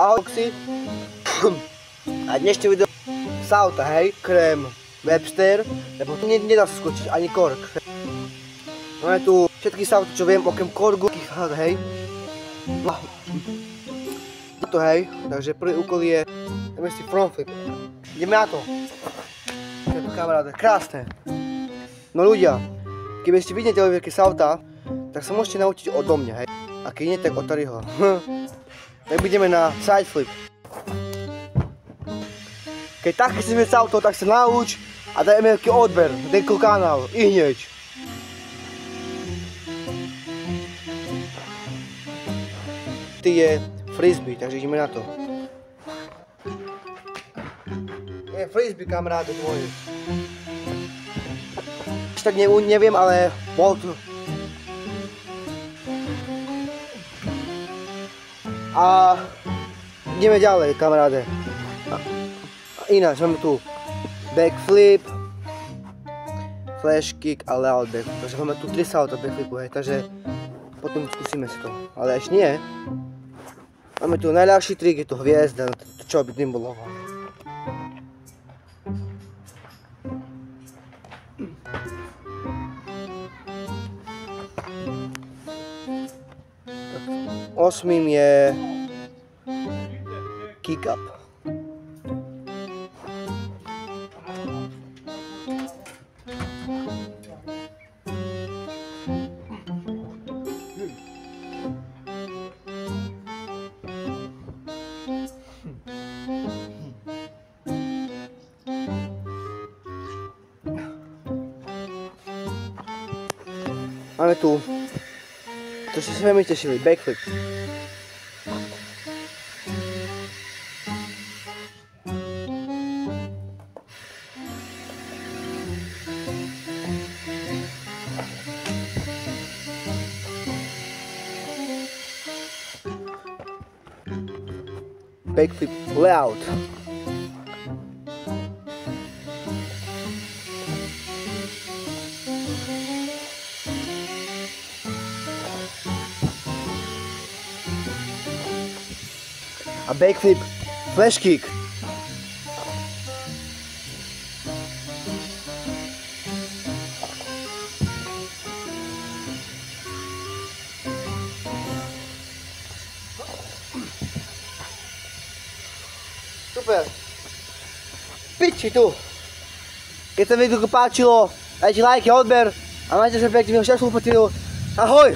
ahoj a dnešné video z auta, hej, krém Webster, lebo tu nedá sa skočiť ani kork. Máme tu všetky auta, čo viem, okrem korgu, hej. To hej, takže prvý úkol je, ideme si front flip. Ideme na to. Kamaráde, krásne. No ľudia, keby ste vidíte veľké auta, tak sa môžete naučiť odo mňa, hej. A keď nie, tak od Tariho. Tak ideme na side flip. Keď tak chceme s auto, tak sa nauč a dajme nejaký odber, dekl kanál, i hneď. Ty je frisbee, takže ideme na to. Je frisbee, kamaráde tvoje. Tak neviem, ale bol tu. A ideme ďalej, kamaráde. Ináč, máme tu backflip, flash kick a layout backflip. Takže máme tu 3 salta backflipu, hej, takže potom skúsime si to. Ale ešte nie. Máme tu najľahší trik, je to hviezda, to čo by tým bolo. Osmým je kick up. Máme tu, to si sa veľmi tešili, backflip. Backflip layout. A backflip flash kick. Super. Piči tu. Keď sa video páčilo, dajte like, odber a majte sa pekne, šťastnú potinu. Ahoj.